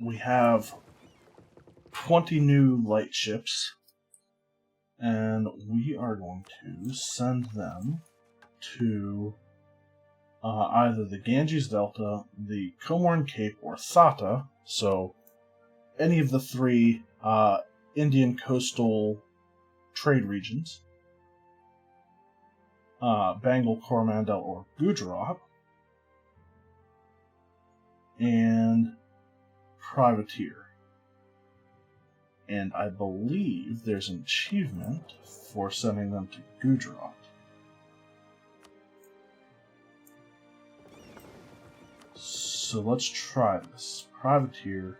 we have 20 new light ships, and we are going to send them to either the Ganges Delta, the Comorin Cape, or Thata, so any of the three Indian coastal trade regions, Bengal, Coromandel, or Gujarat, and privateer. And I believe there's an achievement for sending them to Gujarat. So let's try this. Privateer.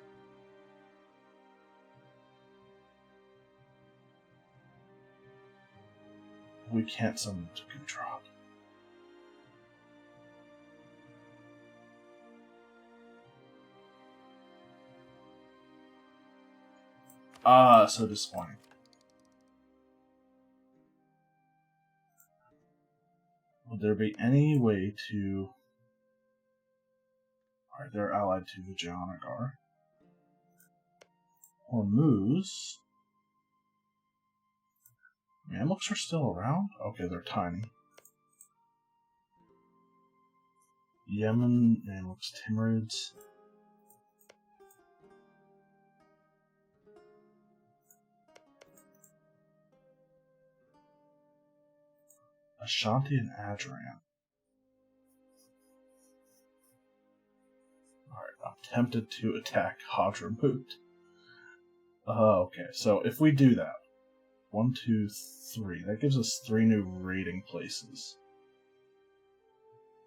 We can't send them to Gujarat. So disappointing. Would there be any way to... Alright, they're allied to Vijayanagar. Hormuz. Mamluks are still around? Okay, they're tiny. Yemen, Mamluks, Timurids. Ashanti and Adran. Alright, I'm tempted to attack Hadramut. Okay, so if we do that, 1, 2, 3, that gives us 3 new raiding places.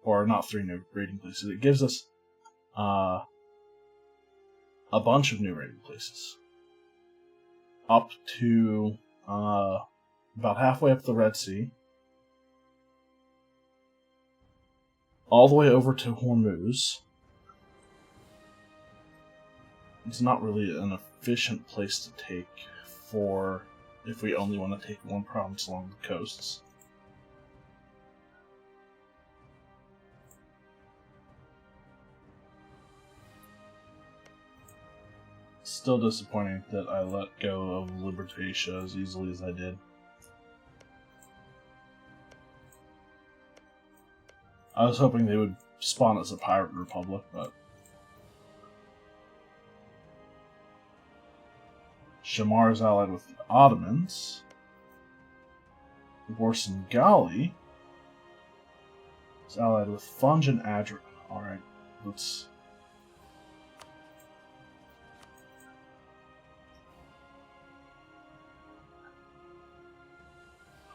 Or not 3 new raiding places, it gives us a bunch of new raiding places. Up to about halfway up the Red Sea. All the way over to Hormuz. It's not really an efficient place to take for if we only want to take one province along the coasts. Still disappointing that I let go of Libertatia as easily as I did. I was hoping they would spawn as a pirate republic, but... Shamar is allied with the Ottomans. Borsengali is allied with Funj and Adra. Alright, let's...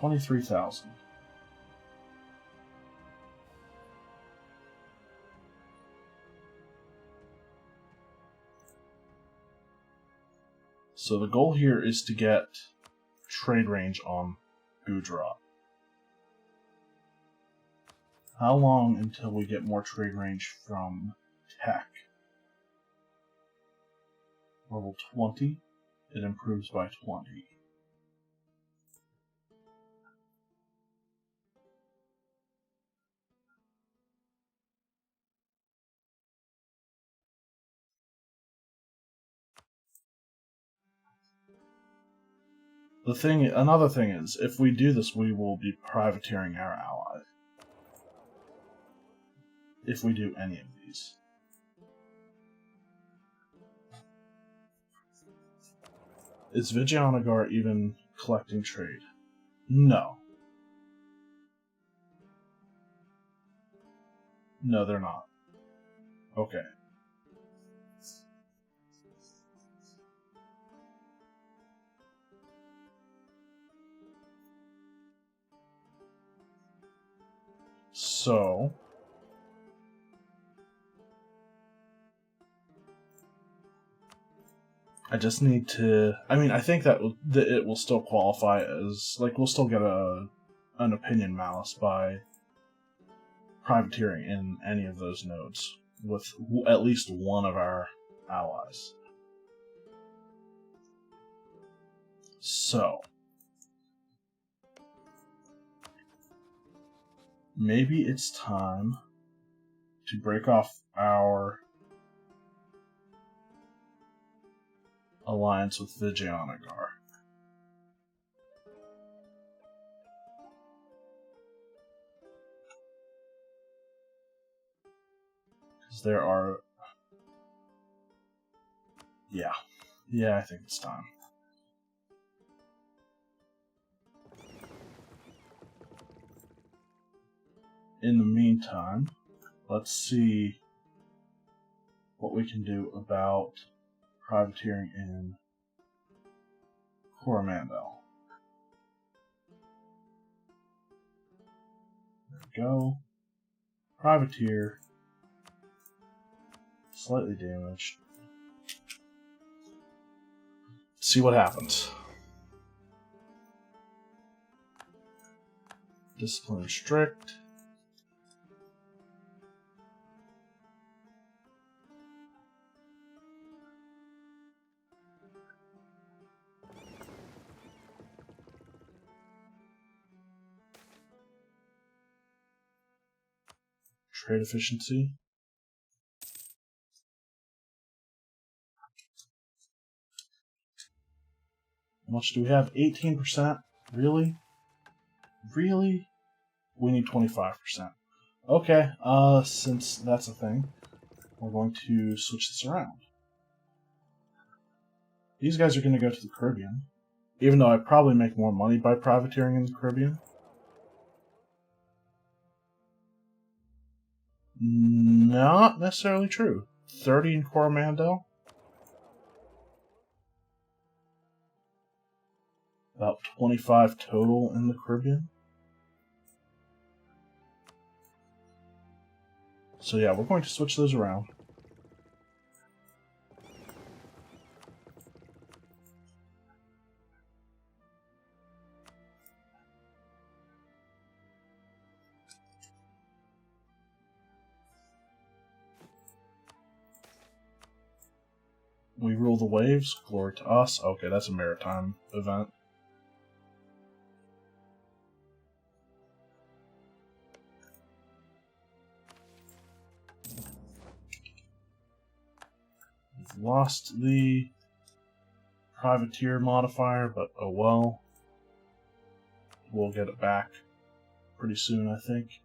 23,000. So the goal here is to get trade range on Gujarat. How long until we get more trade range from Tech? Level 20, it improves by 20. Another thing is, if we do this, we will be privateering our allies. If we do any of these. Is Vijayanagar even collecting trade? No. No, they're not. Okay. So... I just need to... I mean, I think that it will still qualify as... Like, we'll still get an opinion malice by privateering in any of those nodes with at least one of our allies. So... maybe it's time to break off our alliance with Vijayanagar. Because there are... Yeah, I think it's time. In the meantime, let's see what we can do about privateering in Coromandel. There we go. Privateer. Slightly damaged. See what happens. Discipline strict. Trade efficiency. How much do we have? 18%? Really? Really? We need 25%. Okay, since that's a thing, we're going to switch this around. These guys are going to go to the Caribbean, even though I probably make more money by privateering in the Caribbean. Not necessarily true. 30 in Coromandel. About 25 total in the Caribbean. So yeah, we're going to switch those around. We rule the waves. Glory to us. Okay, that's a maritime event. We've lost the privateer modifier, but oh well. We'll get it back pretty soon, I think.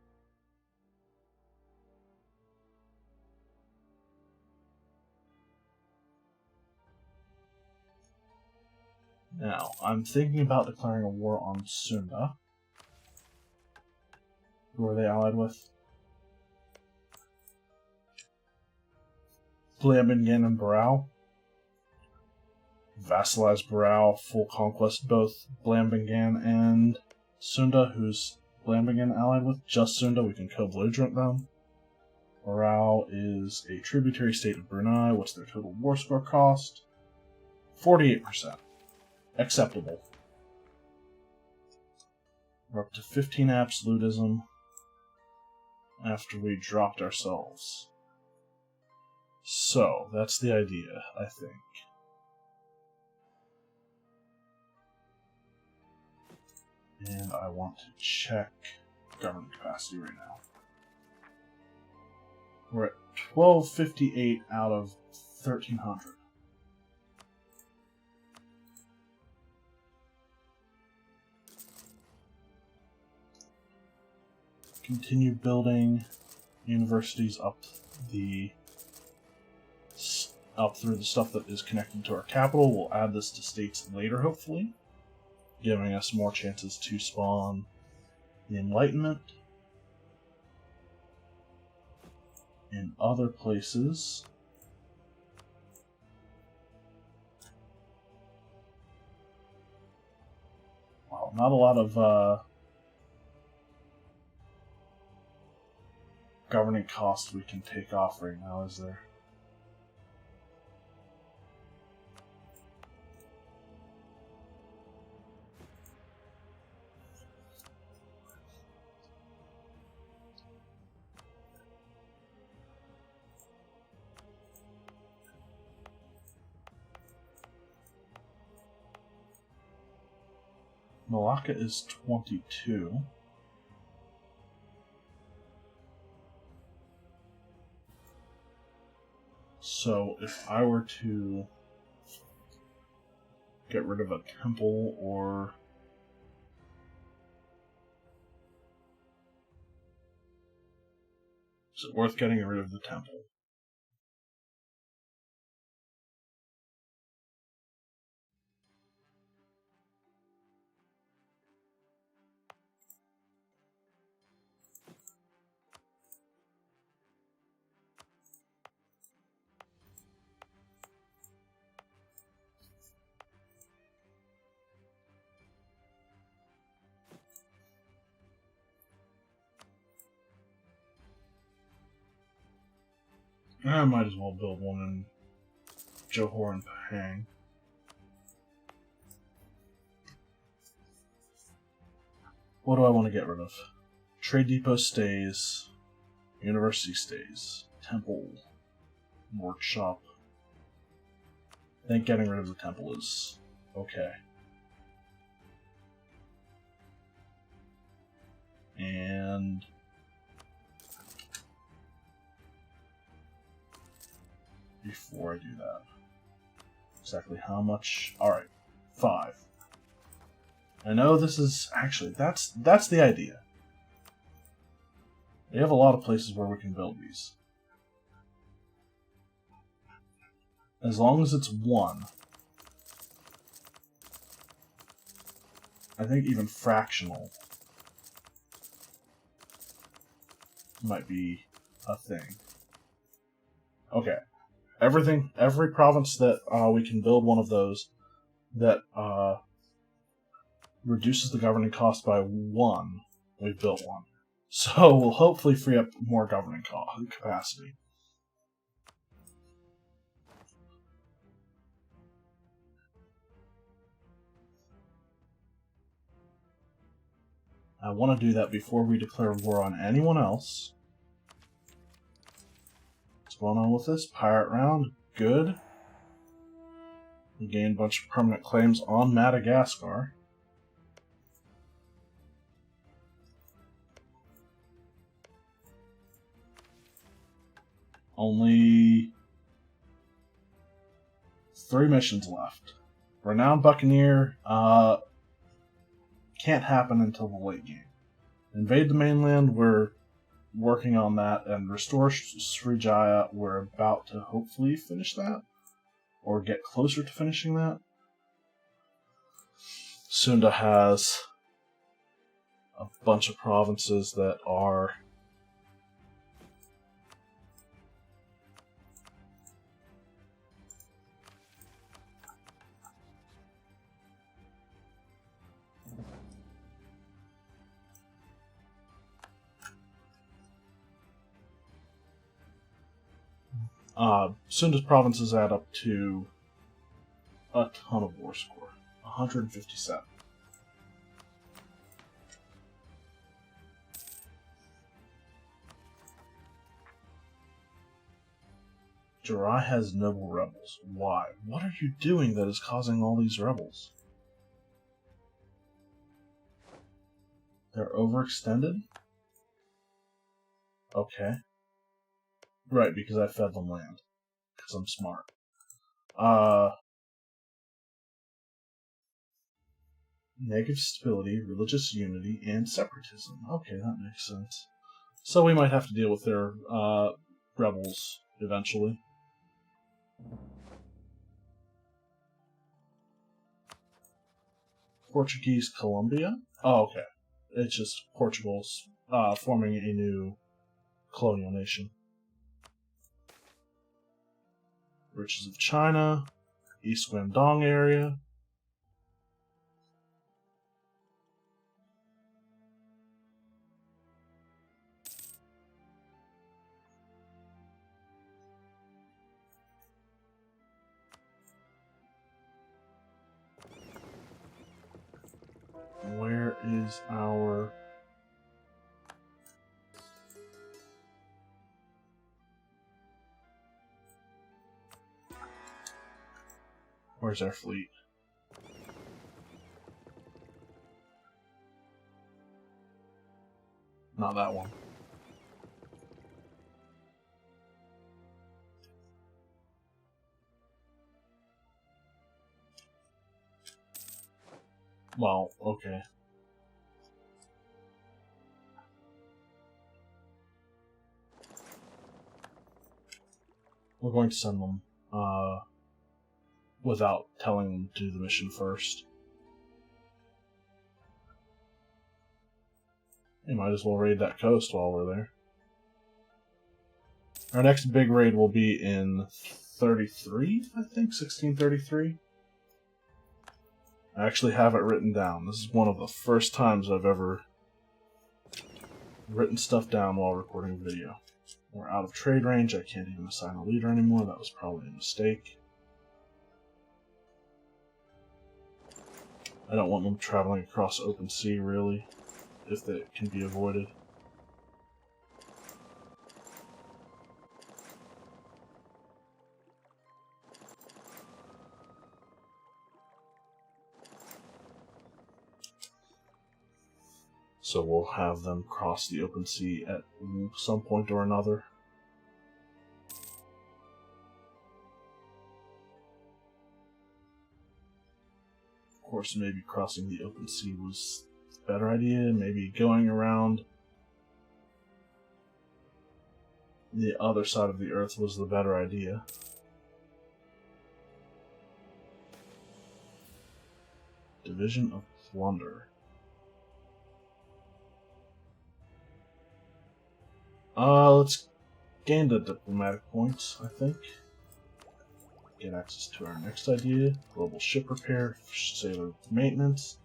Now, I'm thinking about declaring a war on Sunda. Who are they allied with? Palembang and Barao. Vassalize Barao, full conquest both Palembang and Sunda, who's Palembang allied with. Just Sunda, we can co-belligerent them. Barao is a tributary state of Brunei. What's their total war score cost? 48%. Acceptable. We're up to 15 absolutism after we dropped ourselves. So, that's the idea, I think. And I want to check government capacity right now. We're at 1258 out of 1300. Continue building universities up through the stuff that is connected to our capital. We'll add this to states later, hopefully, giving us more chances to spawn the Enlightenment in other places. Wow, not a lot of governing costs we can take off right now, is there? Malacca is 22. So if I were to get rid of a temple, or... Is it worth getting rid of the temple? I might as well build one in Johor and Pahang. What do I want to get rid of? Trade depot stays. University stays. Temple. Workshop. I think getting rid of the temple is okay. And... before I do that, exactly how much? Alright, 5. I know this is... actually, that's the idea. We have a lot of places where we can build these. As long as it's 1. I think even fractional might be a thing. Okay. Every province that we can build one of those that reduces the governing cost by 1, we've built one. So we'll hopefully free up more governing capacity. I want to do that before we declare war on anyone else. What's going on with this? Pirate round. Good. We gained a bunch of permanent claims on Madagascar. Only 3 missions left. Renowned Buccaneer can't happen until the late game. Invade the mainland, we're working on that, and Restore Srijaya, we're about to hopefully finish that, or get closer to finishing that. Sunda has a bunch of provinces that are Sunda's provinces add up to a ton of war score. 157. Jirai has noble rebels. Why? What are you doing that is causing all these rebels? They're overextended? Okay. Right, because I fed them land. Because I'm smart. Negative stability, religious unity, and separatism. Okay, that makes sense. So we might have to deal with their rebels eventually. Portuguese Colombia? Oh, okay. It's just Portugal's forming a new colonial nation. Riches of China, East Guangdong area. Where is our... Where's our fleet? Not that one. Well, okay. We're going to send them without telling them to do the mission first. You might as well raid that coast while we're there. Our next big raid will be in 33, I think, 1633. I actually have it written down. This is one of the first times I've ever written stuff down while recording video. We're out of trade range. I can't even assign a leader anymore. That was probably a mistake. I don't want them traveling across open sea, really, if that can be avoided. So we'll have them cross the open sea at some point or another. Of course, maybe crossing the open sea was a better idea. Maybe going around the other side of the Earth was the better idea. Division of Plunder. Let's gain the diplomatic points, I think. Get access to our next idea. Global ship repair, sailor maintenance.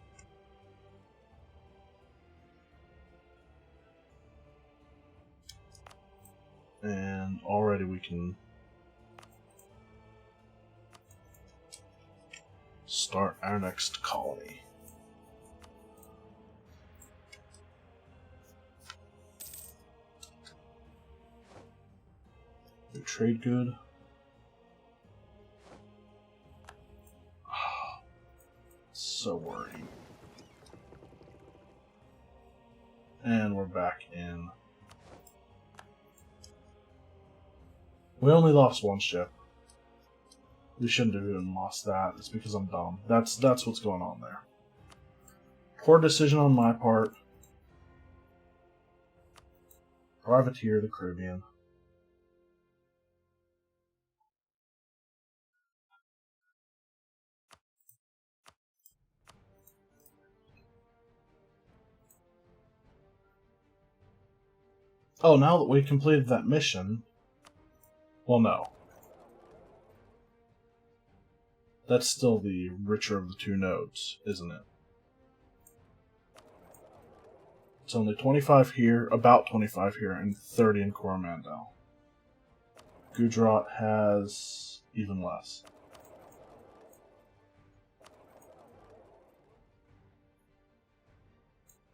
And already we can start our next colony. New trade good. So worrying. And we're back in. We only lost one ship. We shouldn't have even lost that. It's because I'm dumb. That's what's going on there. Poor decision on my part. Privateer the Caribbean. Oh, now that we completed that mission... Well, no. That's still the richer of the two nodes, isn't it? It's only 25 here, about 25 here, and 30 in Coromandel. Gujarat has even less.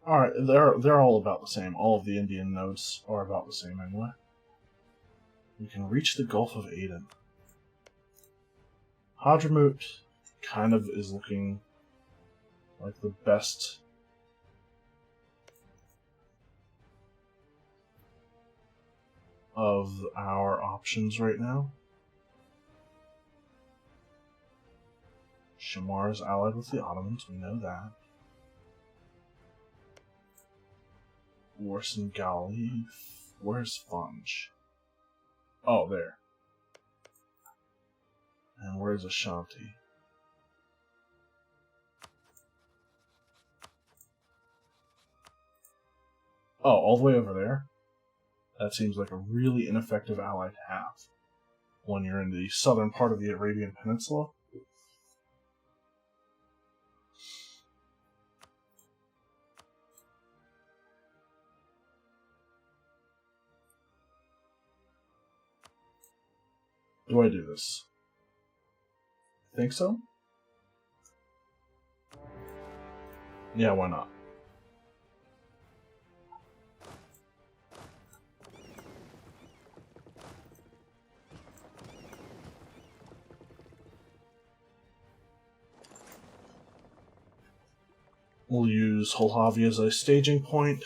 Alright, they're all about the same. All of the Indian nodes are about the same anyway. We can reach the Gulf of Aden. Hadramut kind of is looking like the best of our options right now. Shamar is allied with the Ottomans, we know that. Warsan Gali. Where's Funge? Oh, there. And where's Ashanti? Oh, all the way over there? That seems like a really ineffective ally to have when you're in the southern part of the Arabian Peninsula. Do I do this? I think so? Yeah, why not? We'll use Holhavi as a staging point.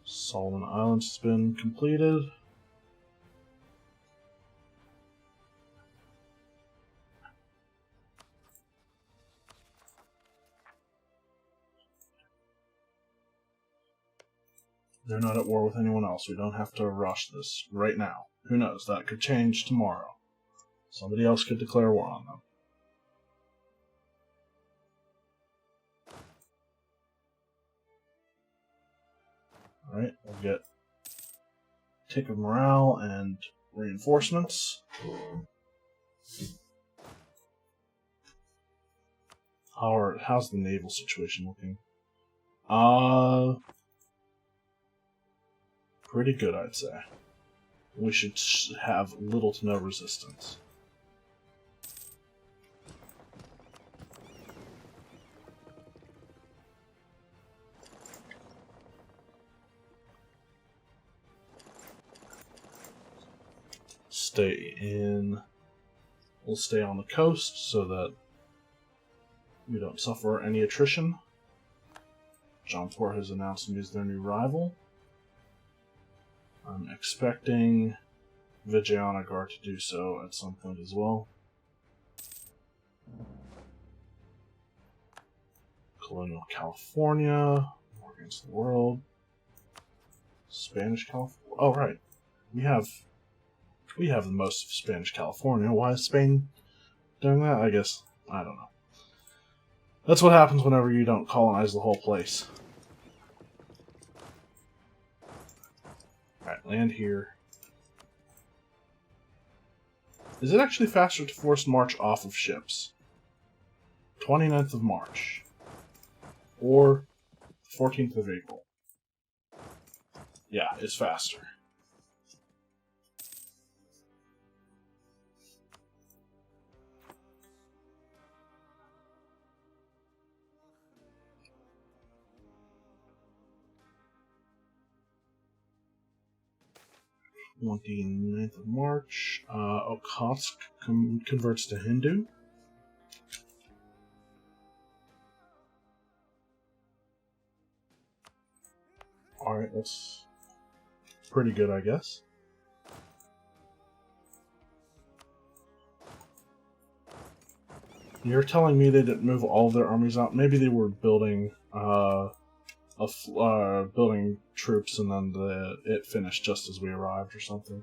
Solomon Islands has been completed. They're not at war with anyone else. We don't have to rush this right now. Who knows? That could change tomorrow. Somebody else could declare war on them. Alright, we'll get tick of morale and reinforcements. How's the naval situation looking? Pretty good, I'd say. We should have little to no resistance. We'll stay on the coast so that we don't suffer any attrition. Jaunport has announced me as their new rival. I'm expecting Vijayanagar to do so at some point as well. Colonial California, war against the world. Spanish California. Oh, right. We have the most of Spanish California. Why is Spain doing that? I guess. I don't know. That's what happens whenever you don't colonize the whole place. Alright, land here. Is it actually faster to force march off of ships? 29th of March. Or 14th of April. Yeah, it's faster. On the 9th of March, Okhotsk converts to Hindu. Alright, that's pretty good, I guess. You're telling me they didn't move all of their armies out? Maybe they were building building troops, and then it finished just as we arrived or something.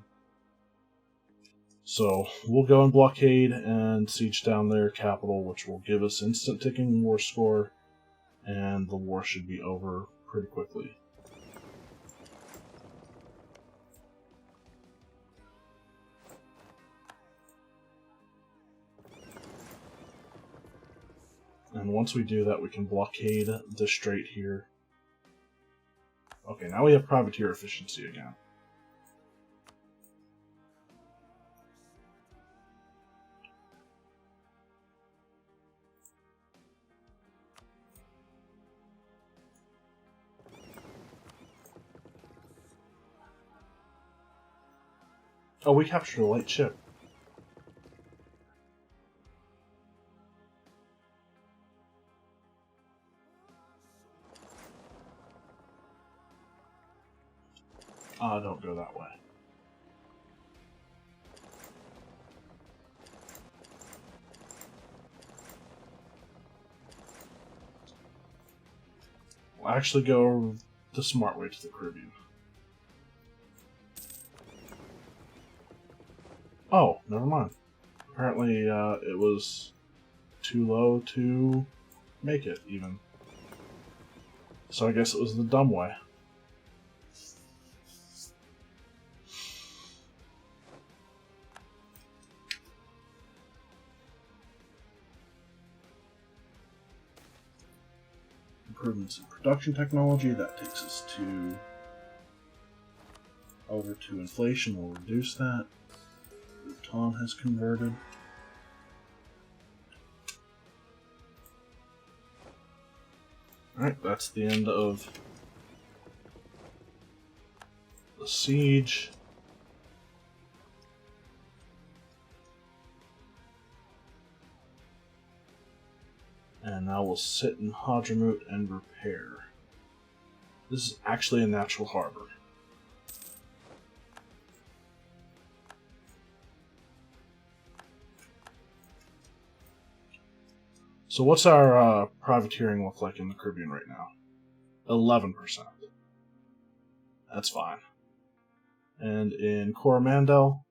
So we'll go and blockade and siege down their capital, which will give us instant ticking war score, and the war should be over pretty quickly. And once we do that, we can blockade the strait here. Okay, now we have privateer efficiency again. Oh, we captured a light ship. Don't go that way. We'll actually go the smart way to the Caribbean. Oh, never mind. Apparently, it was too low to make it, even. So I guess it was the dumb way. Improvements in production technology, that takes us to over to inflation. We'll reduce that. Bhutan has converted. Alright, that's the end of the siege. And now we'll sit in Hadramut and repair. This is actually a natural harbor. So what's our privateering look like in the Caribbean right now? 11%. That's fine. And in Coromandel,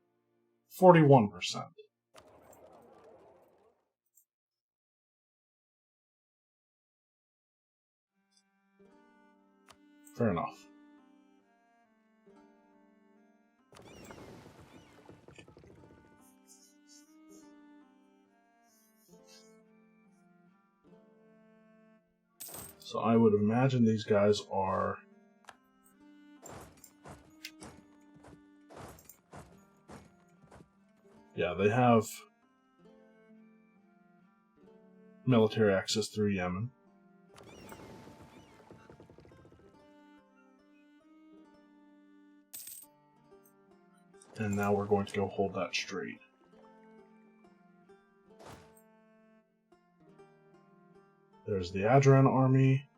41%. Fair enough. So I would imagine these guys are... Yeah, they have military access through Yemen. And now we're going to go hold that strait. There's the Adran army.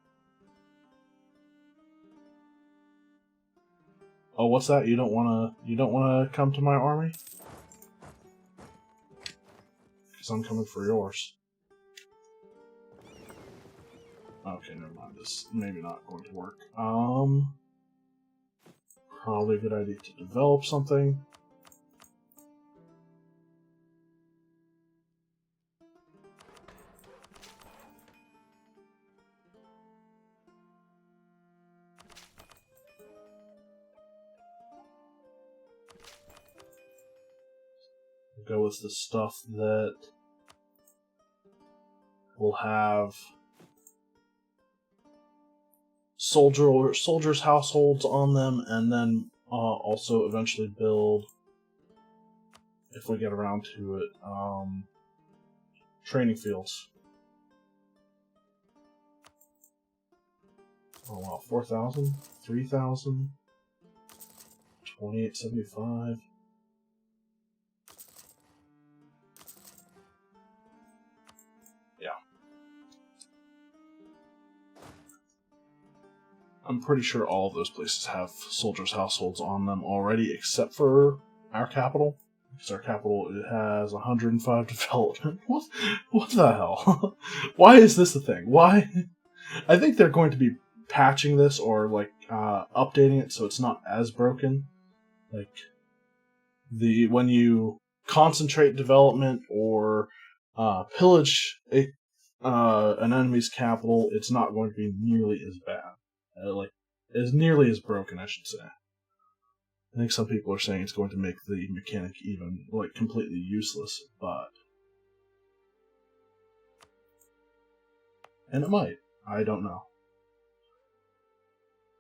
Oh, what's that? You don't wanna come to my army? Because I'm coming for yours. Okay, never mind. This maybe not going to work. Probably a good idea to develop something. Go with the stuff that will have soldiers' households on them, and then also eventually build, if we get around to it, training fields. Oh wow, 4,000, 3,000, 2875. Yeah. I'm pretty sure all of those places have soldiers' households on them already, except for our capital. Because our capital, it has 105 development. What the hell? Why is this a thing? Why? I think they're going to be patching this or like updating it so it's not as broken. Like when you concentrate development or pillage an enemy's capital, it's not going to be nearly as bad. Like as nearly as broken, I should say. I think some people are saying it's going to make the mechanic even like completely useless, and it might. I don't know.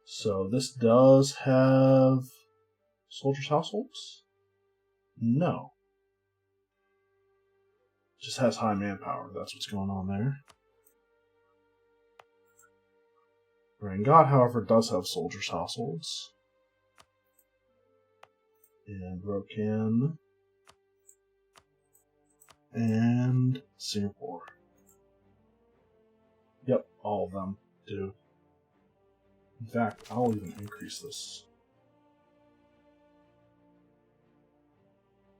So this does have soldiers' households? No. It just has high manpower. That's what's going on there. Rangad, however, does have soldiers' households. And Rokan. And Singapore. Yep, all of them do. In fact, I'll even increase this.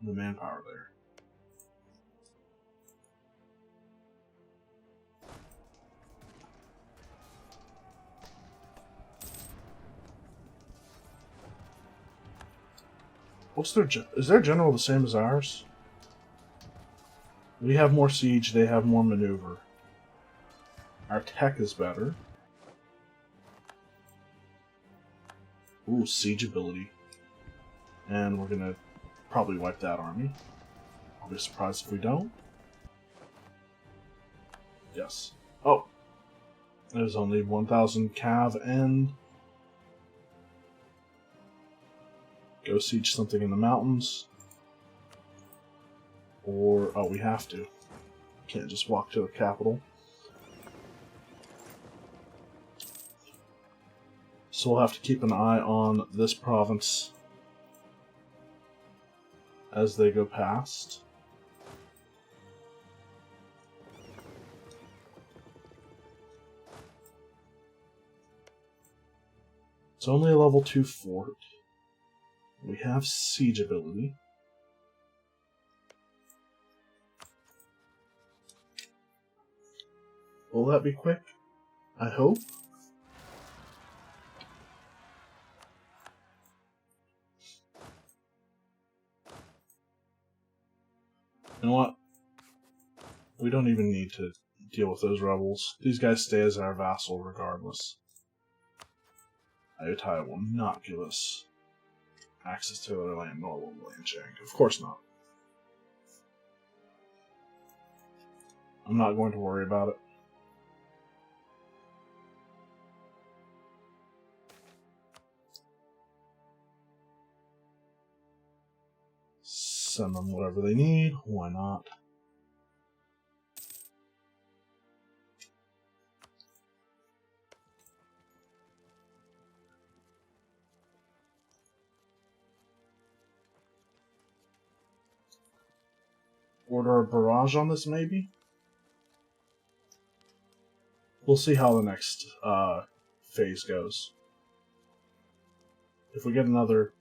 The manpower there. Is their general the same as ours? We have more siege, they have more maneuver. Our tech is better. Ooh, siege ability. And we're gonna probably wipe that army. I'll be surprised if we don't. Yes. Oh! There's only 1,000 cav and... Go siege something in the mountains. Or... oh, we have to. Can't just walk to the capital. So we'll have to keep an eye on this province as they go past. It's only a level 2 fort. We have siege ability. Will that be quick? I hope. You know what? We don't even need to deal with those rebels. These guys stay as our vassal regardless. Ayutthaya will not give us access to their land, nor will Liancheng. Of course not. I'm not going to worry about it. Send them whatever they need. Why not? Order a barrage on this, maybe? We'll see how the next phase goes. If we get another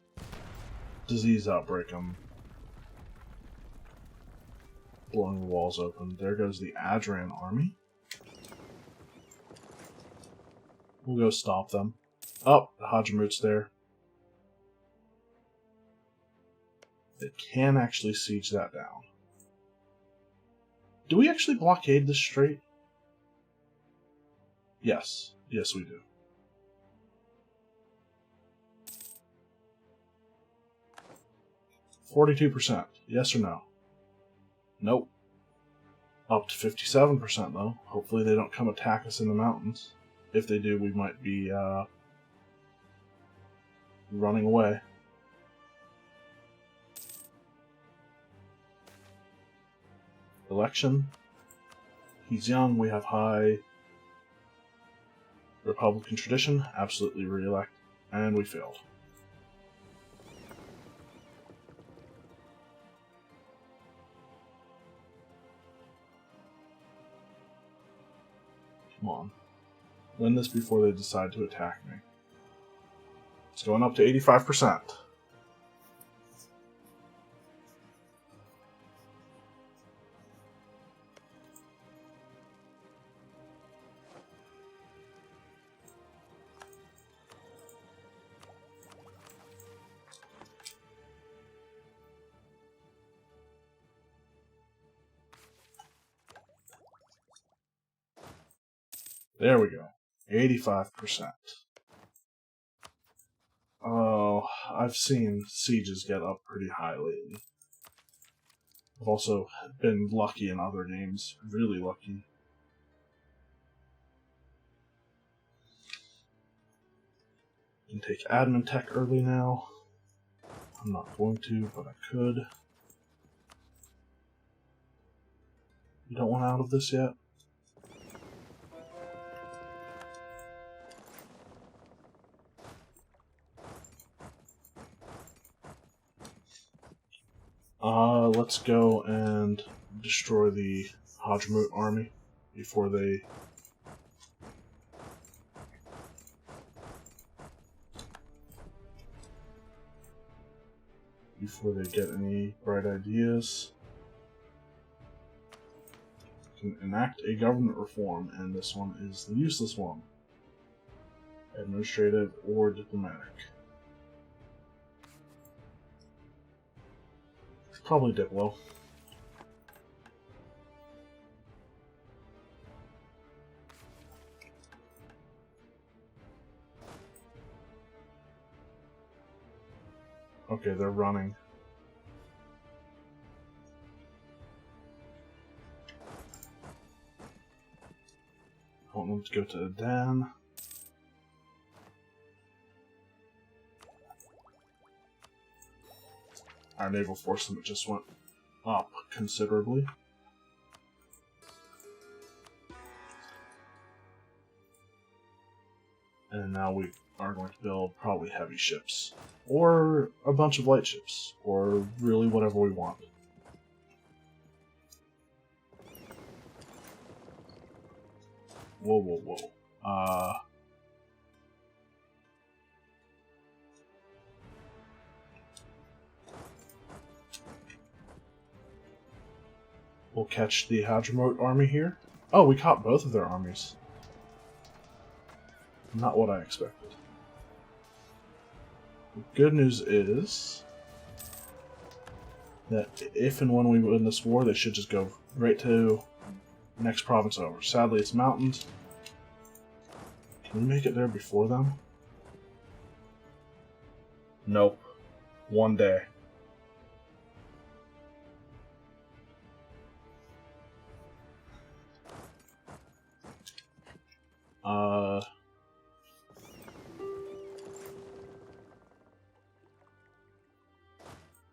disease outbreak, I'm blowing the walls open. There goes the Adran army. We'll go stop them. Oh, the Hajimut's there. They can actually siege that down. Do we actually blockade this strait? Yes. Yes, we do. %. Yes or no? Nope. Up to 57% though. Hopefully they don't come attack us in the mountains. If they do, we might be running away. Election. He's young. We have high Republican tradition. Absolutely re-elect. And we failed. Come on. Win this before they decide to attack me. It's going up to 85%. There we go. 85%. Oh, I've seen sieges get up pretty high lately. I've also been lucky in other games. Really lucky. Can take admin tech early now. I'm not going to, but I could. You don't want out of this yet? Let's go and destroy the Hajimut army before they get any bright ideas. Can enact a government reform, and this one is the useless one. Administrative or diplomatic. Probably Diplo. Okay, they're running. I want them to go to Adan. Our naval force limit just went up considerably. And now we are going to build probably heavy ships. Or a bunch of light ships. Or really whatever we want. Whoa, whoa, whoa. We'll catch the Hadramot army here. Oh, we caught both of their armies. Not what I expected. The good news is that if and when we win this war, they should just go right to next province over. Sadly, it's mountains. Can we make it there before them? Nope. One day.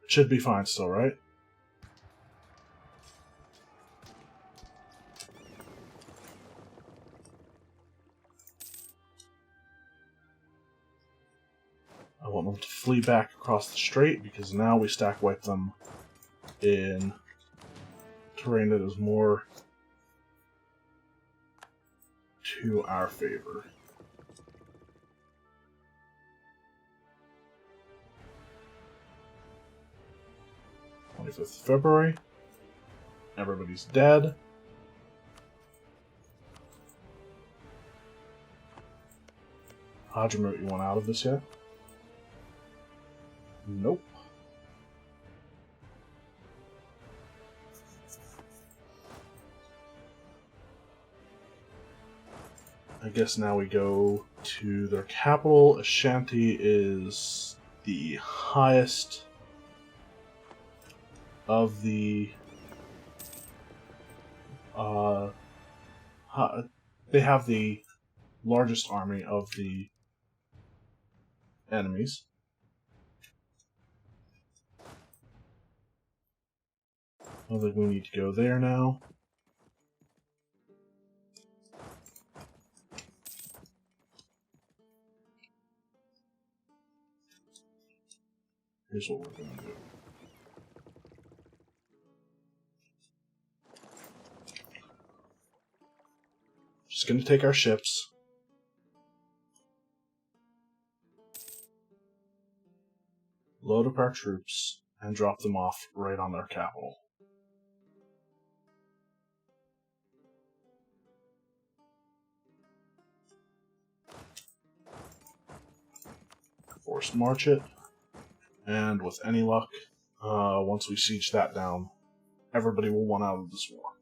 It should be fine still, right? I want them to flee back across the strait because now we stack wipe them in terrain that is more to our favor. 25th of February. Everybody's dead. Hadramut, you want out of this yet? Nope. I guess now we go to their capital. Ashanti is the highest of the they have the largest army of the enemies. I think we need to go there now. Here's what we're going to do. Just going to take our ships. Load up our troops and drop them off right on their capital. Force march it. And with any luck, once we siege that down, everybody will want out of this war.